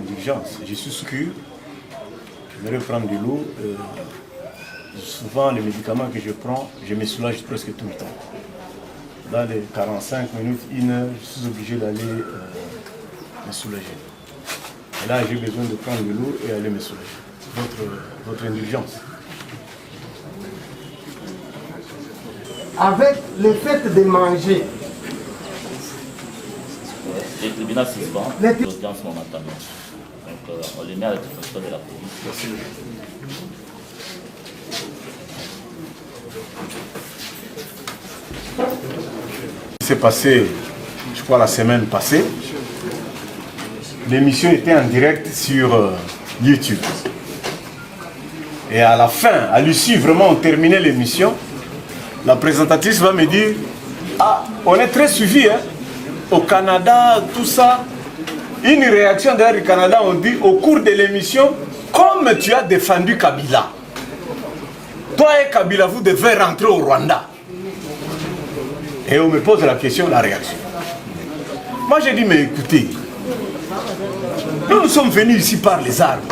indulgence. Je suis sûr que je vais prendre de l'eau. Souvent, les médicaments que je prends, je me soulage presque tout le temps. Dans les 45 minutes, 1 heure, je suis obligé d'aller me soulager. Et là, j'ai besoin de prendre de l'eau et aller me soulager. Votre indulgence. Avec le fait de manger. Le tribunal suspend l'audience momentanément. Donc on les met à la disposition de la police. Merci. Ce qui s'est passé, je crois, la semaine passée, l'émission était en direct sur YouTube. Et à la fin, à l'issue, vraiment, on terminait l'émission, la présentatrice va me dire, ah, on est très suivi, hein, au Canada, tout ça. Une réaction d'ailleurs du Canada, on dit, au cours de l'émission, comme tu as défendu Kabila, toi et Kabila, vous devez rentrer au Rwanda. Et on me pose la question, la réaction. Moi j'ai dit, mais écoutez, nous sommes venus ici par les armes.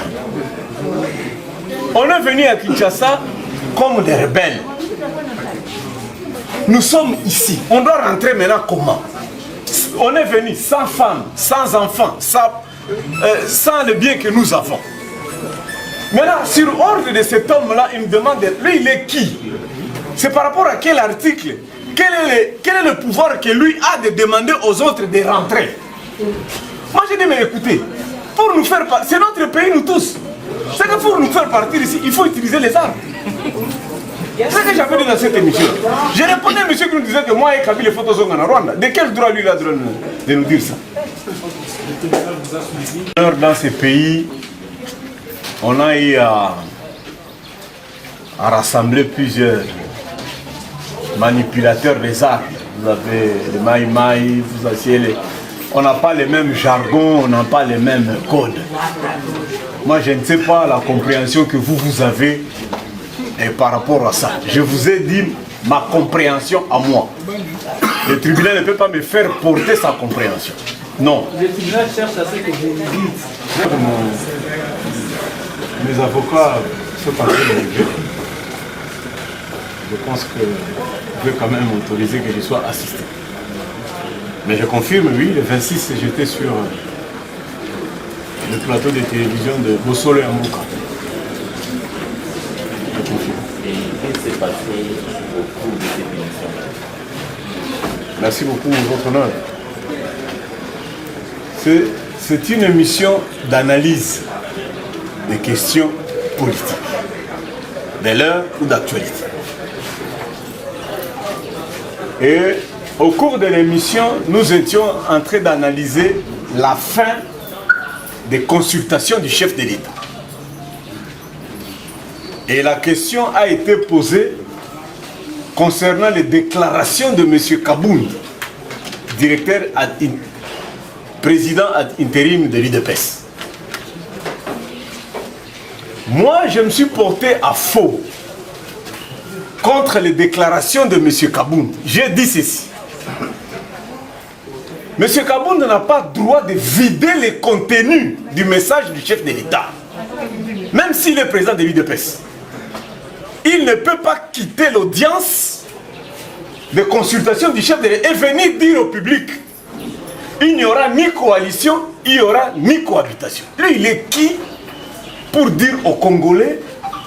On est venu à Kinshasa comme des rebelles. Nous sommes ici. On doit rentrer maintenant comment? On est venu sans femmes, sans enfants, sans le bien que nous avons. Maintenant, sur ordre de cet homme-là, il me demande, lui, il est qui? C'est par rapport à quel article? Quel est le pouvoir que lui a de demander aux autres de rentrer? Moi, j'ai dit, mais écoutez, pour nous faire partir, c'est notre pays, nous tous. C'est que pour nous faire partir ici, il faut utiliser les armes. C'est ce que j'avais dit dans cette émission. J'ai répondu à un monsieur qui nous disait que moi et Kabila, les photos sont en Rwanda. De quel droit lui il a de nous dire ça? Dans ces pays, on a eu à rassembler plusieurs manipulateurs des armes. Vous avez les maï-maï, vous avez les... On n'a pas les mêmes jargons, on n'a pas les mêmes codes. Moi, je ne sais pas la compréhension que vous avez par rapport à ça. Je vous ai dit ma compréhension à moi. Le tribunal ne peut pas me faire porter sa compréhension. Non. Le tribunal cherche à ce que vous dites. Mes avocats sont en train de lever. Je pense que je peux quand même autoriser que je sois assisté. Mais je confirme, oui, le 26, j'étais sur le plateau de télévision de Bossolo et Ambouka. Je confirme. Et qu'est-ce qui s'est passé au cours de cette émission? Merci beaucoup, votre honneur. C'est une émission d'analyse des questions politiques, de l'heure ou d'actualité. Et au cours de l'émission, nous étions en train d'analyser la fin des consultations du chef de l'État. Et la question a été posée concernant les déclarations de M. Kabound, président ad intérim de l'UDPS. Moi, je me suis porté à faux contre les déclarations de M. Kabound. J'ai dit ceci. M. Kabound n'a pas droit de vider les contenus du message du chef de l'État, même s'il est président de l'UDPS. Il ne peut pas quitter l'audience de consultation du chef de l'État et venir dire au public il n'y aura ni coalition, il n'y aura ni cohabitation. Lui, il est qui pour dire aux Congolais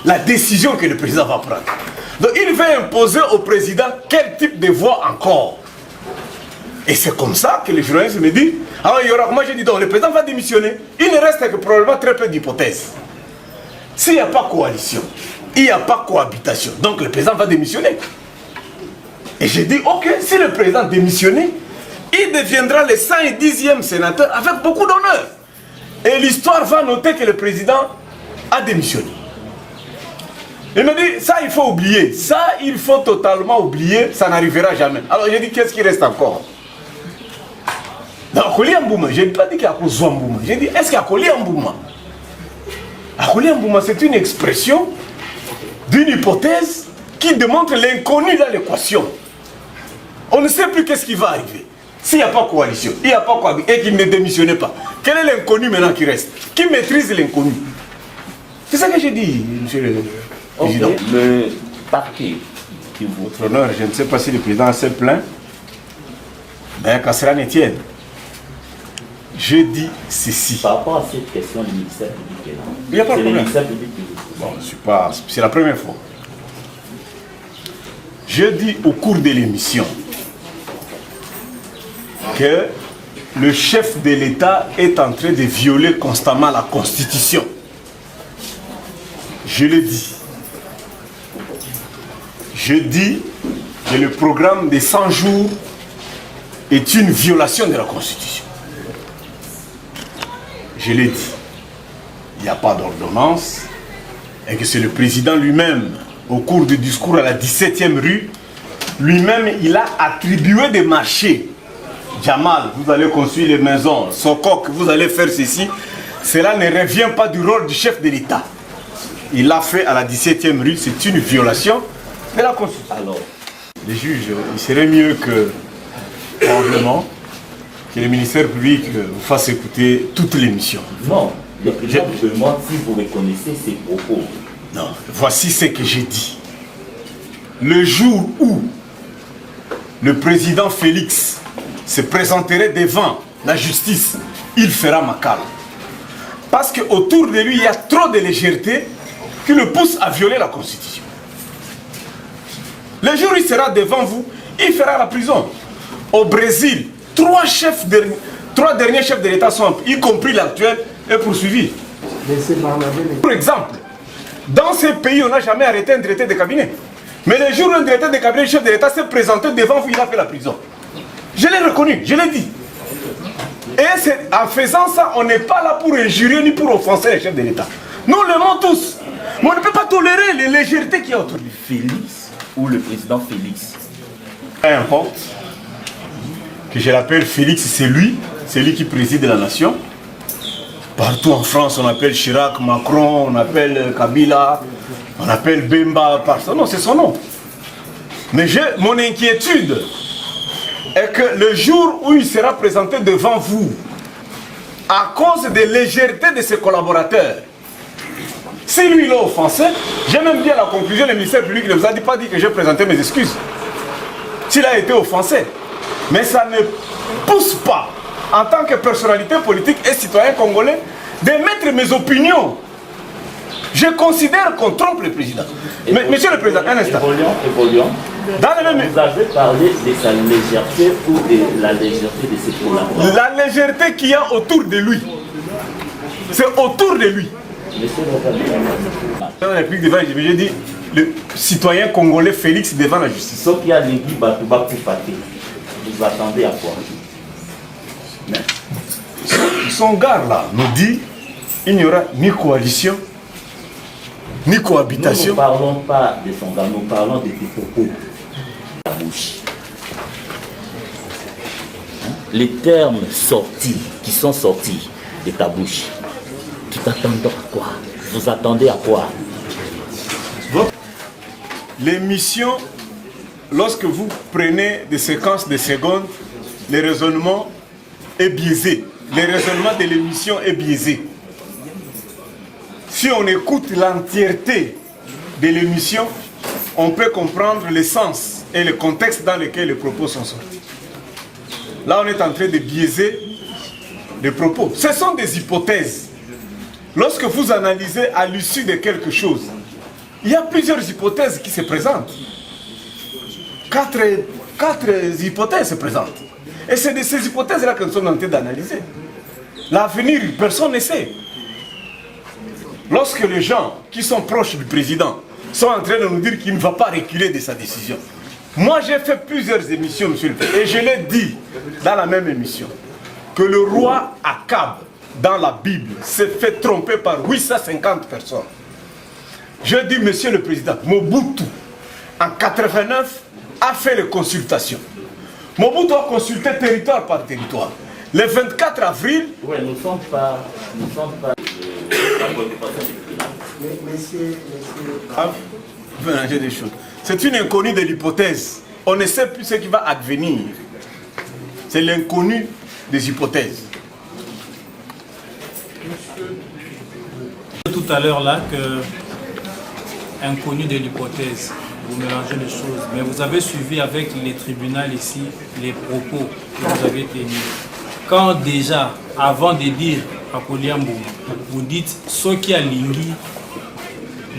la décision que le président va prendre? Donc il va imposer au président quel type de voix encore. Et c'est comme ça que les journalistes me disent, alors il y aura, moi j'ai dit donc le président va démissionner. Il ne reste que probablement très peu d'hypothèses. S'il n'y a pas coalition, il n'y a pas cohabitation, donc le président va démissionner. Et j'ai dit, ok, si le président démissionnait, il deviendra le 110e sénateur avec beaucoup d'honneur. Et l'histoire va noter que le président a démissionné. Il me dit, ça il faut oublier, ça il faut totalement oublier, ça n'arrivera jamais. Alors j'ai dit, qu'est-ce qui reste encore? Dans Akoli Mbouma, je n'ai pas dit qu'il y a Kozwa Mbouma, j'ai dit, est-ce qu'il y a Akoli Mbouma? Akoli Mbouma, c'est une expression d'une hypothèse qui démontre l'inconnu dans l'équation. On ne sait plus qu'est-ce qui va arriver. S'il n'y a pas coalition, il n'y a pas cohabitation, et qu'il ne démissionne pas. Quel est l'inconnu maintenant qui reste? Qui maîtrise l'inconnu? C'est ça que j'ai dit, monsieur le président. Le parquet qui vous... Votre honneur, je ne sais pas si le président s'est plaint, mais qu'à cela ne tienne, je dis ceci. Par rapport à cette question, le ministère public est là. Il n'y a pas de C'est le problème. ministère public qui vous... Bon, c'est la première fois. Je dis au cours de l'émission que le chef de l'État est en train de violer constamment la Constitution. Je le dis. Je dis que le programme des 100 jours est une violation de la Constitution. Je l'ai dit. Il n'y a pas d'ordonnance et que c'est le président lui-même, au cours du discours à la 17e rue, lui-même, il a attribué des marchés. Jamal, vous allez construire les maisons. Sokok, vous allez faire ceci. Cela ne revient pas du rôle du chef de l'État. Il l'a fait à la 17e rue. C'est une violation de la Constitution. Alors, les juges, il serait mieux que, probablement, que le ministère public vous fasse écouter toutes les missions. non, le président me demande si vous reconnaissez ces propos. Non, voici ce que j'ai dit. Le jour où le président Félix se présenterait devant la justice, il fera ma cale. Parce qu'autour de lui, il y a trop de légèreté qui le pousse à violer la Constitution. Le jour où il sera devant vous, il fera la prison. Au Brésil, trois derniers chefs de l'État sont, y compris l'actuel, et poursuivis. Pour exemple, dans ces pays, on n'a jamais arrêté un traité de cabinet. Mais le jour où un traité de cabinet, le chef de l'État s'est présenté devant vous, il a fait la prison. Je l'ai reconnu, je l'ai dit. Et en faisant ça, on n'est pas là pour injurier ni pour offenser les chefs de l'État. Nous l'aimons tous. Mais on ne peut pas tolérer les légèretés qu'il y a autour de lui. Félix ou le président Félix? Peu importe. Que je l'appelle Félix, c'est lui qui préside la nation. Partout en France, on appelle Chirac, Macron, on appelle Kabila, on appelle Bemba, non, c'est son nom. Mais mon inquiétude est que le jour où il sera présenté devant vous, à cause de légèreté de ses collaborateurs, si lui l'a offensé, j'ai même dit à la conclusion, le ministère public ne vous a pas dit que j'ai présenté mes excuses. S'il a été offensé. Mais ça ne pousse pas, en tant que personnalité politique et citoyen congolais, de mettre mes opinions. Je considère qu'on trompe le président. Mais, monsieur le président, un instant. Évoluons. Dans le même... Vous avez parlé de sa légèreté ou de la légèreté de ses collaborateurs? La légèreté qu'il y a autour de lui. C'est autour de lui. Dans la République devant, j'ai dit, le citoyen congolais Félix devant la justice. Sauf qu'il y a l'Église Batouba pour pâter. Vous attendez à quoi? Son gars là nous dit il n'y aura ni coalition, ni cohabitation. Nous ne parlons pas de son gars, nous parlons de tes propos. La bouche. Les termes sortis, qui sont sortis de ta bouche, tu t'attends à quoi? Vous attendez à quoi? L'émission, lorsque vous prenez des séquences de secondes, le raisonnement est biaisé. Le raisonnement de l'émission est biaisé. Si on écoute l'entièreté de l'émission, on peut comprendre le sens et le contexte dans lequel les propos sont sortis. Là, on est en train de biaiser les propos. Ce sont des hypothèses. Lorsque vous analysez à l'issue de quelque chose, il y a plusieurs hypothèses qui se présentent. Quatre hypothèses se présentent. Et c'est de ces hypothèses-là que nous sommes en train d'analyser. L'avenir, personne ne sait. Lorsque les gens qui sont proches du président sont en train de nous dire qu'il ne va pas reculer de sa décision. Moi, j'ai fait plusieurs émissions, monsieur le président, et je l'ai dit dans la même émission, que le roi Akab, dans la Bible, s'est fait tromper par 850 personnes. Je dis, monsieur le président, Mobutu, en 89, a fait les consultations. Mobutu a consulté territoire par territoire. Le 24 avril... Oui, nous ne sommes pas... mélanger des choses. C'est une inconnue de l'hypothèse. On ne sait plus ce qui va advenir. C'est l'inconnu des hypothèses. Tout à l'heure là que, inconnu de l'hypothèse, vous mélangez les choses, mais vous avez suivi avec les tribunaux ici les propos que vous avez tenus. Quand déjà, avant de dire à Koliambo, vous dites ce qui a lingi,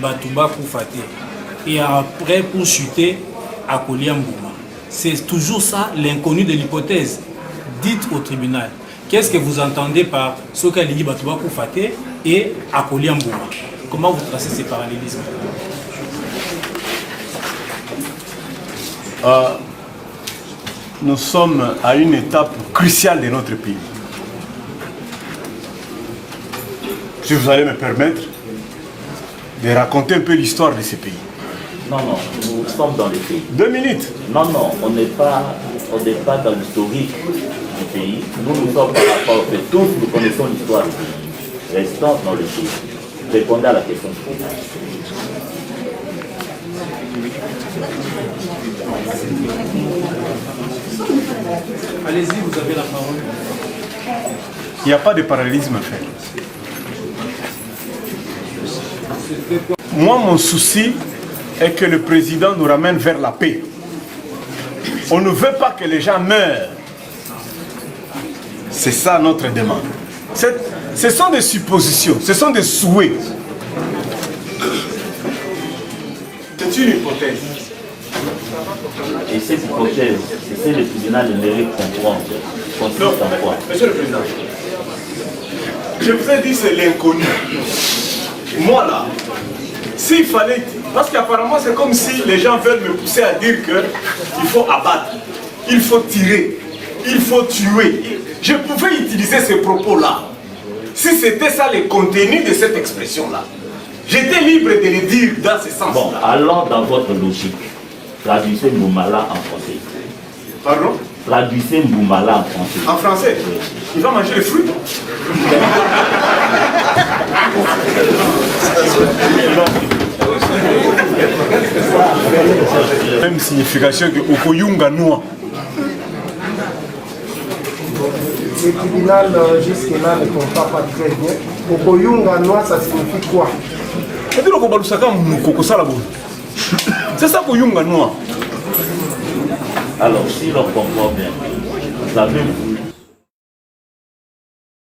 Batouba Koufate, et après pour chuter à Koliambo. C'est toujours ça l'inconnu de l'hypothèse. Dites au tribunal. Qu'est-ce que vous entendez par ce qui a lingi Batouba Koufate et à Koliambo? Comment vous tracez ces parallélismes? Nous sommes à une étape cruciale de notre pays. Si vous allez me permettre de raconter un peu l'histoire de ce pays. Non, non, nous sommes dans les pays. 2 minutes. Non, non, on n'est pas dans l'historique du pays. Nous sommes par rapport au fait. Tous nous connaissons l'histoire du pays. Restons dans le pays. Répondez à la question. Allez-y, vous avez la parole. Il n'y a pas de parallélisme à faire. Moi, mon souci est que le président nous ramène vers la paix. On ne veut pas que les gens meurent. C'est ça notre demande. Ce sont des suppositions, ce sont des souhaits. C'est une hypothèse. Et cette hypothèse, c'est le tribunal de mérite comprendre. Consiste en quoi? Monsieur le Président, je vous ai dit c'est l'inconnu. Moi là, s'il fallait... Parce qu'apparemment c'est comme si les gens veulent me pousser à dire qu'il faut abattre, il faut tirer, il faut tuer. Je pouvais utiliser ces propos-là. Si c'était ça le contenu de cette expression-là. J'étais libre de le dire dans ce sens-là. Bon, allons dans votre logique. Traduisez Mboumala en français. Pardon? Traduisez Mboumala en français. En français? Il va manger les fruits? Même signification que Okoyunga Noa. Le tribunal jusque-là ne comprend pas très bien. Okoyunga Noa, ça signifie quoi? C'est ça Koyunga Noa. Alors, si l'on comprend bien, vous savez,